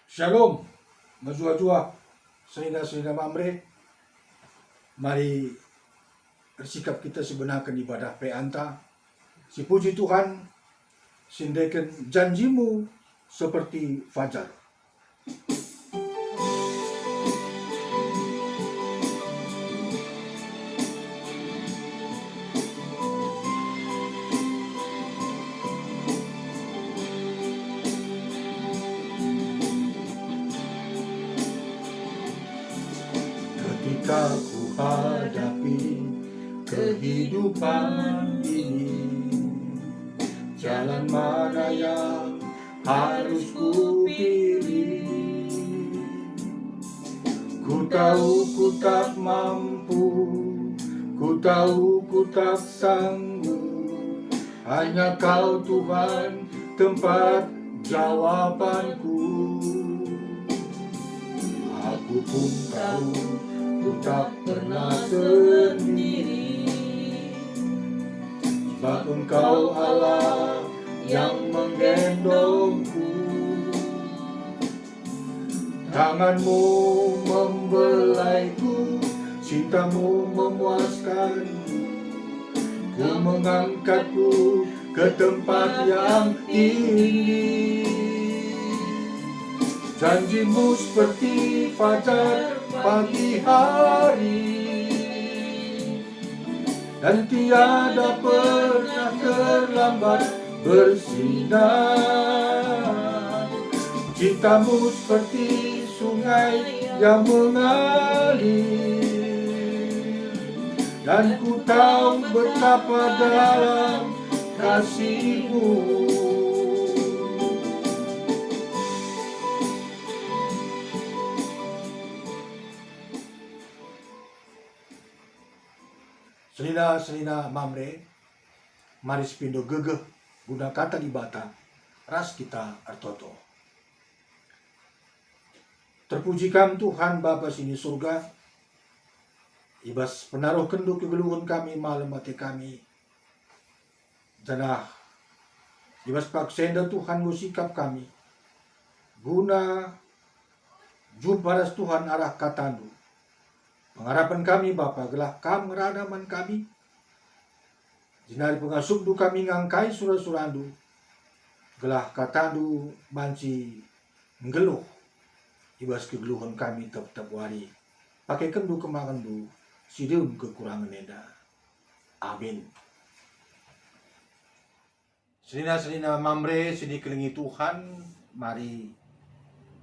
Shalom, majua-jua, selina-selina mamre. Mari bersikap kita sebenarkan ibadah peanta. Si puji Tuhan, sindaikan janjimu seperti fajar. Ketika ku hadapi kehidupan ini, jalan mana yang harus ku pilih? Ku tahu ku tak mampu, ku tahu ku tak sanggup. Hanya Kau Tuhan tempat jawabanku. Aku pun tahu ku tak pernah sendiri, sebab Engkau Allah yang menggendongku. Tanganmu membelaiku, cintamu memuaskanku. Ku mengangkatku ke tempat yang tinggi. Janjimu seperti fajar pagi hari, dan tiada pernah terlambat bersinar. Cintamu seperti sungai yang mengalir, dan ku tahu betapa dalam kasih-Mu. Selina-selina mamre, mari sepindo gegeh guna kata di bata, ras kita artoto. Terpujikan Tuhan Bapa sini surga, ibas penaruh kenduk kegeluhun kami malam mati kami. Janah ibas paksenda Tuhan sikap kami, guna jumparas Tuhan arah katandu. Pengharapan kami Bapa gelah kam ngeradaman kami, jinari pengasubdu kami ngangkai surah-surandu, gelah katandu banci nggeluh, ibas kegeluhan kami tetap wari, pakai kendu kemakendu, sideun kekurangan eda. Amin. Selina-selina mamre sini kelingi Tuhan, mari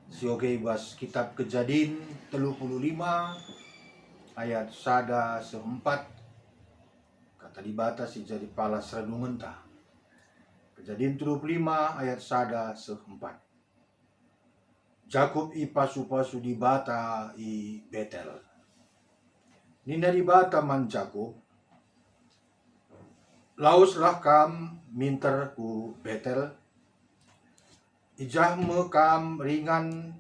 sioge ibas kitab Kejadian 35 ayat sada seempat, kata dibatas jadi palas renungan ta. Kejadian 35 ayat sada seempat. Jakub i pasu-pasu di bata i Betel. Nina di bata man Jakub, lauslah kam minter ku Betel, ijah me kam ringan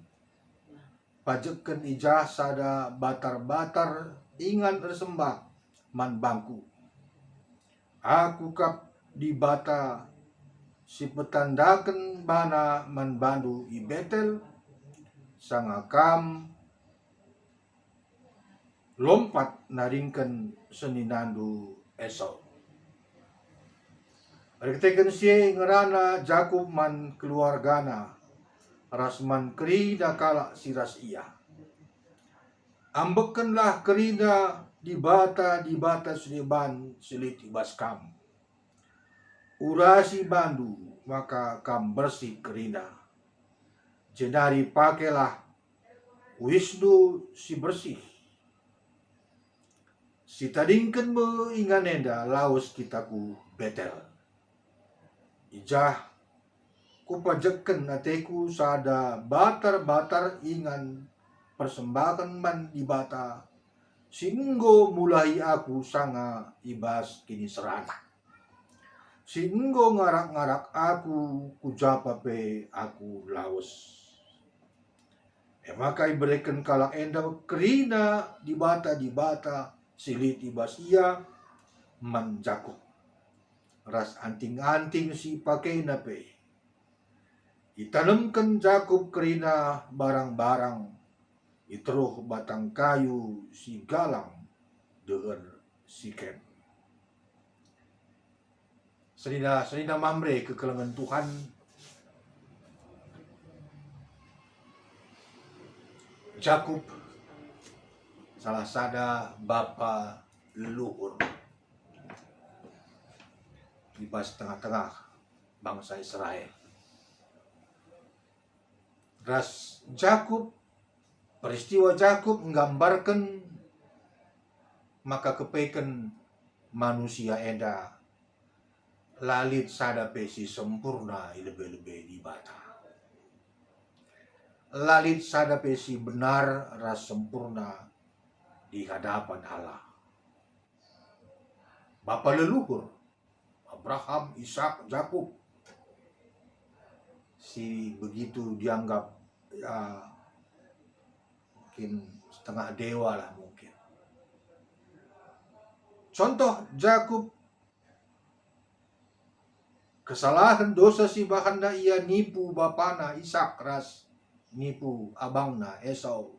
pajeken ijah sada batar-batar ingan tersembah man bangku. Aku kap di bata si petandaken bana man bandu i Betel, sangakam lompat naringken seninandu Esau. Reketeken sie ngerana Jakub man keluargana, rasman kerida kala siras ia. Ambekenlah kerida di bata sudeban selit ibas kam. Urasi bandu maka kam bersih kerida. Jenari pakailah wisnu si bersih. Si tadingken me inganenda laos kitaku Betel. Ijah kupajeken ateku sada batar-batar ingan persembahan man di bata, singgo mulai aku sanga ibas kini serana. Singgo ngarak-ngarak aku kujapa pe aku laos. Maka iberikan kalak enda kerina di bata silit ibas ia man Jakub. Ras anting-anting si pakai nape. Itanamkan Jakub kerina barang-barang iteruh batang kayu si galang deur Sikem. Senina Mamre kekelengan Tuhan Jakub salah sada bapa leluhur di pas tengah-tengah bangsa Israel. Ras Jakub, peristiwa Jakub menggambarkan maka kepeken manusia enda lalit sada pesi sempurna lebih-lebih di bata. Lalit sada pesi benar ras sempurna di hadapan Allah. Bapa leluhur Abraham, Ishak, Yakub si begitu dianggap ya, mungkin setengah dewa lah mungkin. Contoh Yakub, kesalahan dosa si bahanda ia nipu bapana Ishak ras nipu abangna Esau.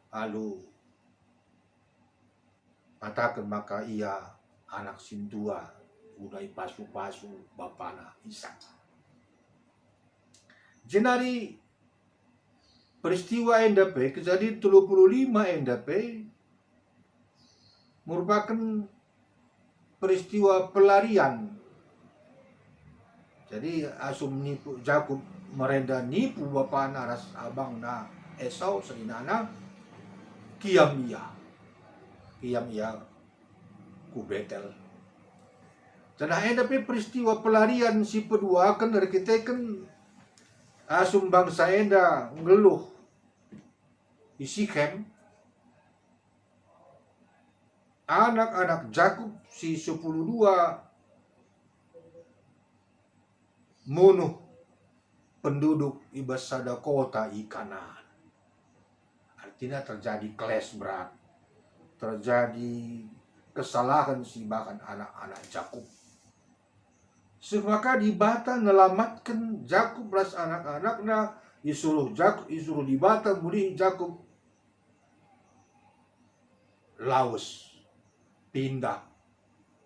Lalu katakan maka ia anak sintua unai pasu-pasu bapana Ishak. Jenari peristiwa endape kejadian 35 endape merupakan peristiwa pelarian. Jadi asum nipu Jakub merenda nipu bapana ras abangna Esau serinana kiam ia ku Betel. Dan endape peristiwa pelarian si kedua kan rekiteken asum bangsa enda ngeluh di Sikem. Anak-anak Jakub si 12 munuh penduduk ibasada kota Kanaan. Artinya terjadi clash berat, terjadi kesalahan si bahkan anak-anak Jakub. Semaka dibata ngelamatkan Jakub ras anak-anaknya, disuruh dibata mulih Jakub laos pindah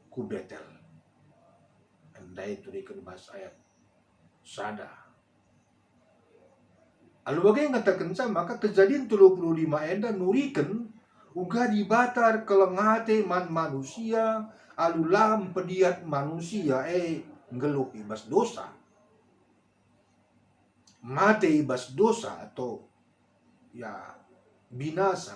ku Betel. Andai turikan bahasa ayat sada. Lalu bagaimana ngatakan maka kejadian 35 enda nurikan uga dibatar kelengate man manusia alulam pediat manusia ngeluh ibas dosa. Mate ibas dosa atau ya binasa.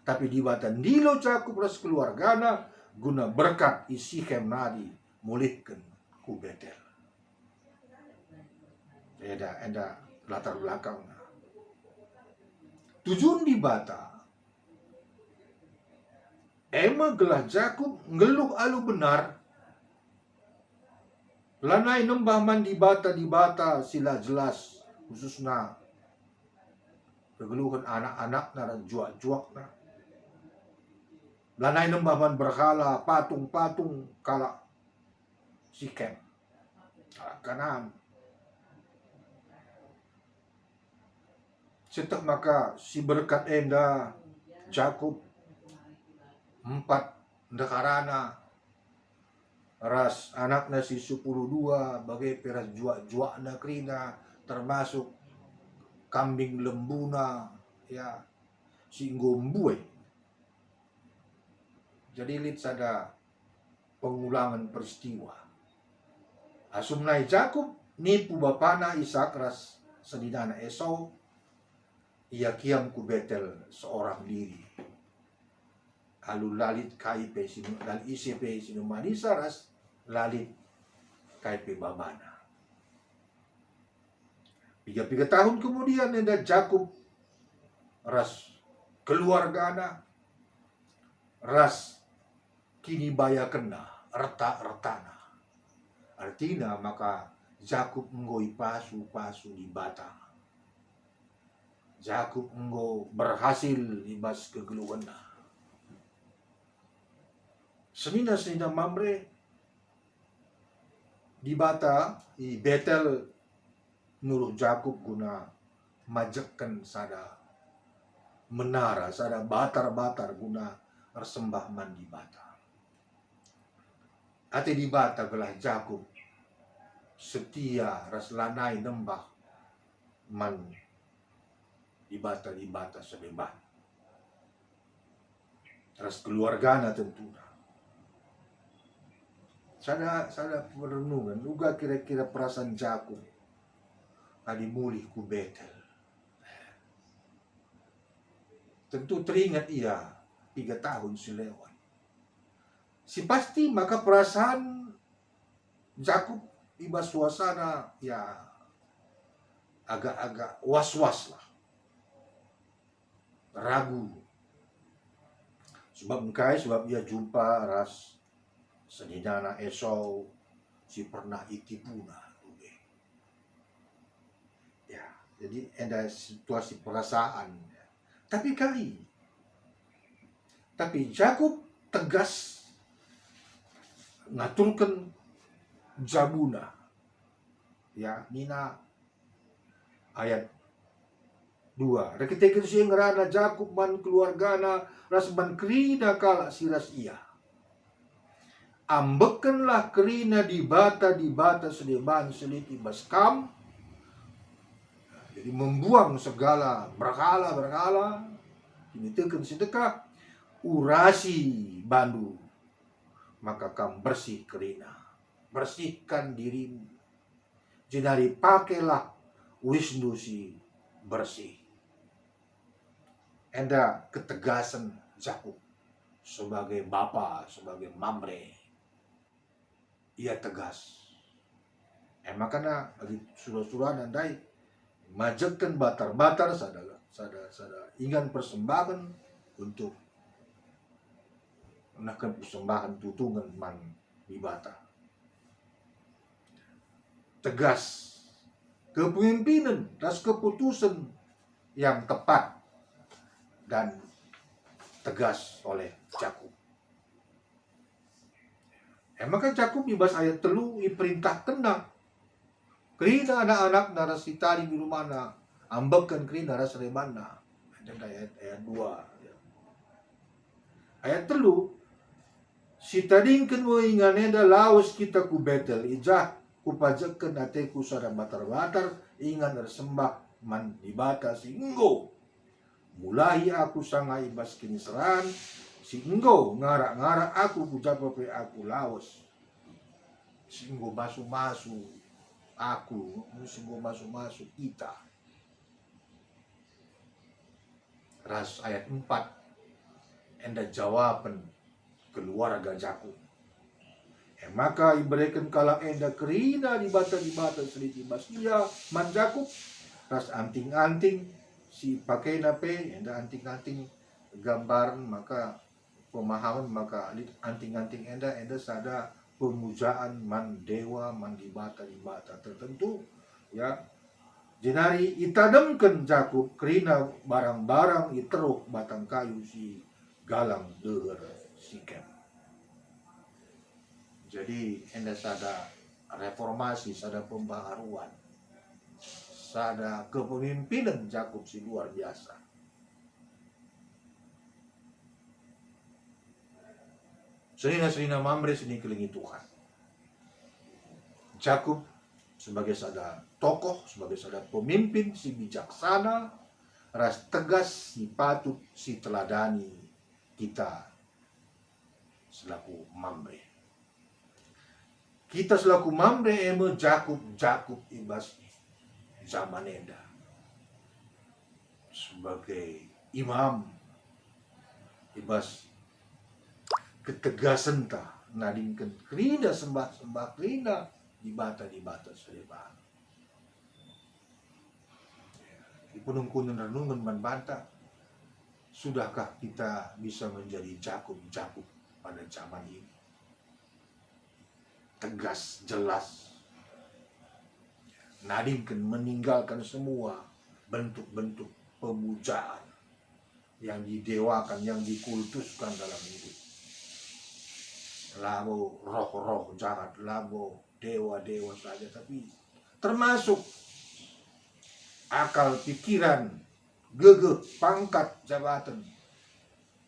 Tapi dibatan dilo Jakub ras keluargana guna berkat isi nadi mulihkan ku Betel. Eda latar belakangnya. Tujuan dibata ema gelah Jakub ngeluh alu benar. Lanai nembah man dibata sila jelas khususnya kegeluhan anak-anak na juak-juak na. Lanai nembah man berhala patung-patung kala Sikem Kanaan. Setek maka si berkat enda Jakub 4 dekarana ras anaknya si 12 bagai peras juak-juak na krina termasuk kambing lembuna ya si ngombue. Jadi lihat sada pengulangan peristiwa. Asumnai Jakub nipu bapana Ishak ras sedinana Esau. Ia kiam ku Betel seorang diri. Lalu lalit KIP sinu dan ICP sinu manisa ras lalit KIP babana. 3 tahun kemudian ada Jakub ras keluargana ras kini baya kena erta-ertana. Artinya maka Jakub ngoi pasu-pasu di bata. Jakub enggo berhasil ibas kegeluhana. Senina Mamre di bata i Betel nuruh Jakub guna majekken sada menara, sada batar-batar guna bersembah man di bata. Ate di bata gelah Jakub setia ras lanai nembah man di bata sebeban. Ras keluargana tentunya. Sada perenungan juga kira-kira perasaan Jakub adi mulih ku Betel. Tentu teringat ia 3 tahun silewat. Si pasti maka perasaan Jakub iba suasana ya agak-agak was-was lah. Ragu. Sebab ia jumpa ras sedinana Esau si pernah itipuna. Ya, jadi ada situasi perasaan. Tapi Jakub tegas ngaturkan Jabuna. Ya, Nina ayat 2. Rekitekin si ngerana Jakub man keluargana ras man kerina kala siras ia. Ambekenlah kerina di bata sedeban seliti baskam. Jadi membuang segala berhala ini teken sedekah urasi bandu maka kam bersih kerina, bersihkan dirimu. Jadi pakailah wisnu si bersih. Enda ketegasan Jakub sebagai bapa, sebagai Mamre, ia tegas. Makanya bagi surah-surah nandai majekken batar-batar sada ingan persembahan untuk menakan persembahan tutungan man di bata. Tegas kepemimpinan atas keputusan yang tepat dan tegas oleh Jakub. Maka Jakub ibas ayat 3 iperintah kena kerina anak-anak narasitari di rumahna ambekan kerina rasremana. Dan ayat 2. Ayat 3 si tadingken mo inganeda laos kita ku Betel ijah kupajekken ateku sada batar-batar ingan bersembah man di bata si enggo. Mulai aku sanga ibas kiniseran si enggo ngarak-ngarak aku kujapape aku laos. Si enggo masu-masu aku, si enggo masu-masu kita. Ras ayat 4 enda jawaban keluarga Jakub. Maka iberikan kala enda kerina di bata seliti basia man Jakub ras anting-anting si pakai nape enda anting-anting gambaran maka pemahaman maka anting-anting enda sada pemujaan man dewa man di bata tertentu ya. Jenari itademken Jakub kerina barang-barang iteruk batang kayu si galang deher Sikem. Jadi enda sada reformasi, sada pembaharuan, sada kepemimpinan Jakub si luar biasa. Selina Mamre sini kelingi Tuhan. Jakub sebagai sada tokoh, sebagai sada pemimpin si bijaksana, ras tegas si patut si teladani kita selaku Mamre. Kita selaku Mamre eme Jakub ibas zaman enda sebagai imam ibas ketegasan ta nadingkan kerina sembah kerina di bata sereban. Di penungkunan renungan man banta, sudahkah kita bisa menjadi Jakub pada zaman ini? Tegas, jelas, nadingkan meninggalkan semua bentuk-bentuk pemujaan yang didewakan, yang dikultuskan dalam hidup. Labo roh-roh jahat, labo dewa-dewa saja, tapi termasuk akal pikiran, gegeh, pangkat, jabatan.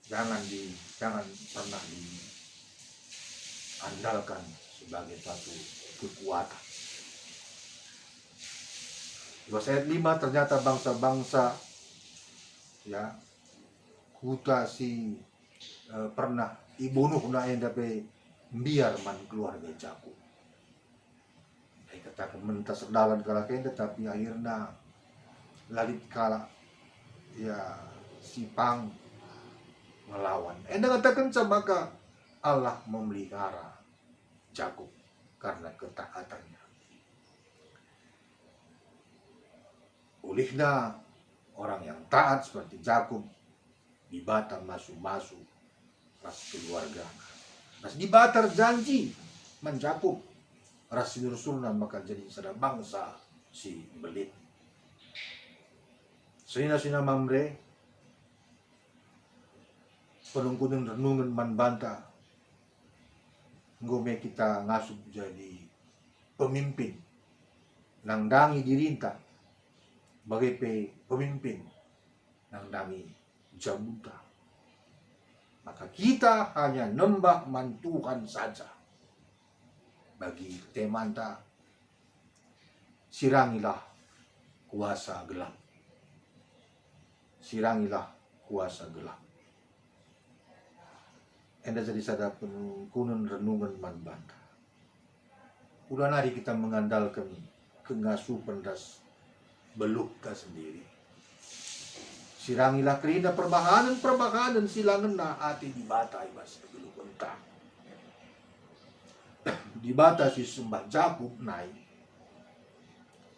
Jangan pernah diandalkan sebagai satu kekuatan. Di ayat 5 ternyata bangsa-bangsa ya kuta si pernah ibunuh na dapat biar man keluarga Jakub. Ay katakan mentas dalan kalakin tapi akhirnya lalit kala ya si Pang melawan. Katakan maka Allah memelihara Jakub karena ketaatannya. Ulihna orang yang taat seperti Jakub dibata masuk ras keluarga. Ras dibatar janji mencakup ras sinursurna maka jadi sada bangsa si belit. Sina Mamre penungkunan renungan man banta ngome kita ngasup jadi pemimpin nang dangi dirinta bagai pemimpin nang dangi jabuta, maka kita hanya nembak mantuhan saja. Bagi temanta sirangilah kuasa gelap, sirangilah kuasa gelap. Enda jadi sada penungkunan renungan man banta. Udah nari kita mengandalkan kengasupan das belukka sendiri. Sirangilah kerina perbahanan silangan na ati dibata ibas sebelum entah. Dibata si sembah Jakub naik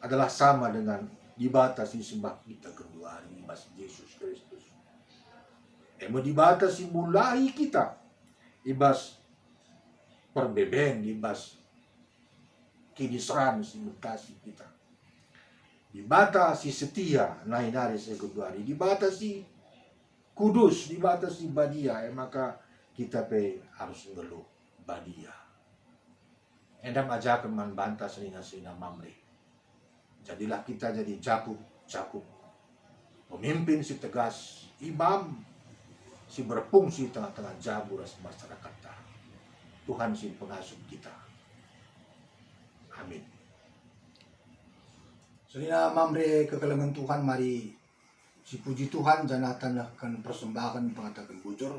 adalah sama dengan dibata si sembah kita kedua ibas Yesus Kristus. Emo dibata si mulai kita ibas perbeben ibas kinisran si mutasi kita. Dibata si setia nainari seguduari, dibata si kudus, dibata si badia, maka kita harus ngeluh badia. Endam ajakan man banta selina Mamre. Jadilah kita jadi Jakub, pemimpin si tegas, imam si berfungsi tengah-tengah jabur masyarakat. Tuhan si pengasuh kita. Amin. Selina Mamre kekalangan Tuhan, mari si puji Tuhan janatan akan persembahan pengatakan bujur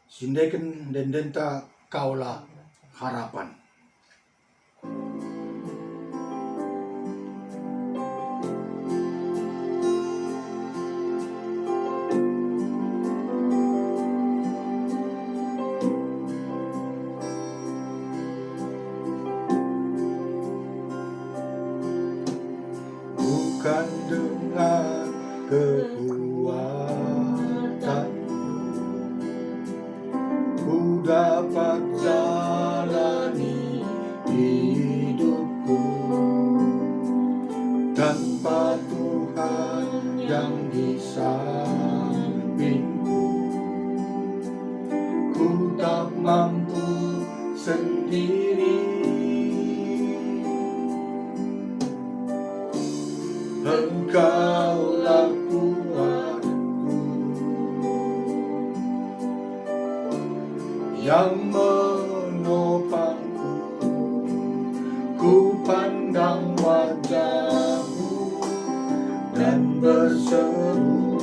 sindaikan dan denta kaulah harapan. Bukan dengan kekuatan ku dapat jalani hidupku tanpa Tuhan yang di sampingku. Ku tak mampu sendiri. Engkaulah kuatku yang menopangku. Ku pandang wajahmu dan berseru,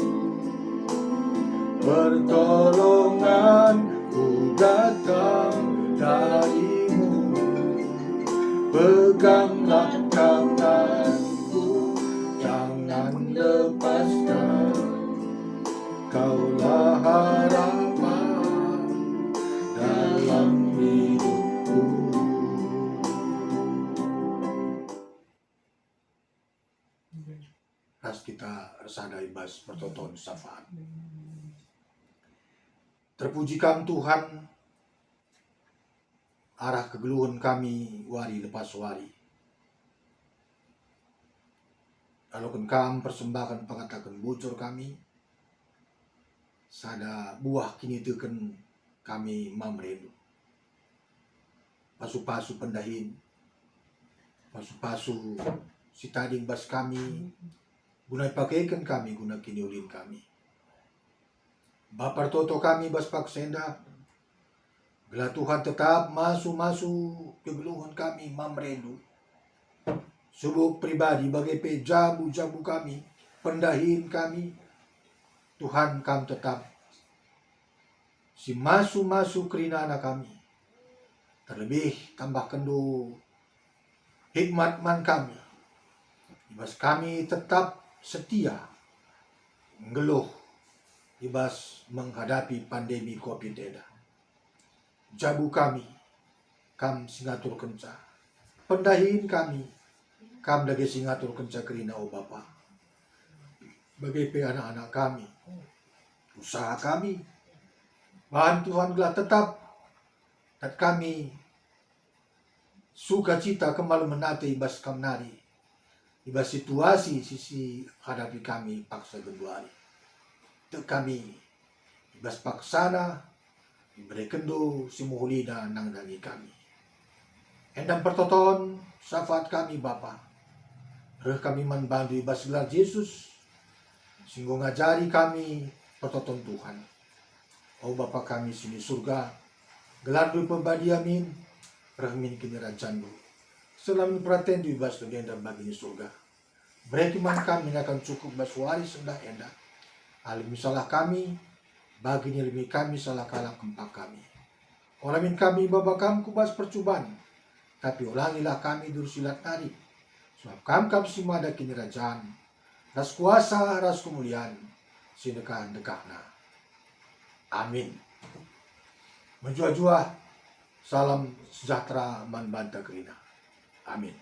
pertolonganku datang darimu. Peganglah tanganku, jangan lepaskan. Kaulah harapan dalam hidupku. Ras kita sadai bas pertoton syafaat. Terpuji kam Tuhan, arah kegeluhan kami wari lepas wari. Kalau kam persembahkan pengatakan bocor kami, sada buah kini teken kami mamredu. Pasu-pasu pendahin, pasu-pasu si tading bas kami, guna pakaikan kami, guna kiniulin kami. Bapar toto kami bas paksenda, bila Tuhan tetap masuk kegeluhan kami mamrendu. Subuk pribadi bagai pe jabu-jabu kami, pendahin kami, Tuhan kam tetap si masuk kerinana kami. Terlebih tambah kendo hikmat man kami. Ibas kami tetap setia ngeluh ibas menghadapi pandemi COVID eda. Jabu kami kam singatur kenca. Pendahin kami kam lagi singatur kenca kerina o Bapa. Bagai pe anak-anak kami, usaha kami, bahan Tuhan telah tetap dan kami sukacita kembali menate ibas kam nari. Ibas situasi sisi hadapi kami paksa genduari. Itu kami ibas paksana diberi kendo simuhulina nang dagi kami. Endang pertoton syafaat kami Bapa. Reh kami membantu ibas gelar Yesus. Singgo ngajari kami pertoton Tuhan. Oh Bapa kami sini surga. Gelar du pembadi amin. Rahmin kini rancandu. Selamin perhatian du ibas tu dan baginya surga. Berekiman kami akan cukup bas waris endah endah. Alim salah kami. Baginya lebih kami salah kalah kempak kami. Olamin kami Bapa kam kubas percobaan. Tapi ulangilah kami dursilat nari. Sebab kam simada kini rajaan. Ras kuasa, ras kemuliaan. Sedekah-dekahna. Amin. Menjua-jua. Salam sejahtera man banta kerina. Amin.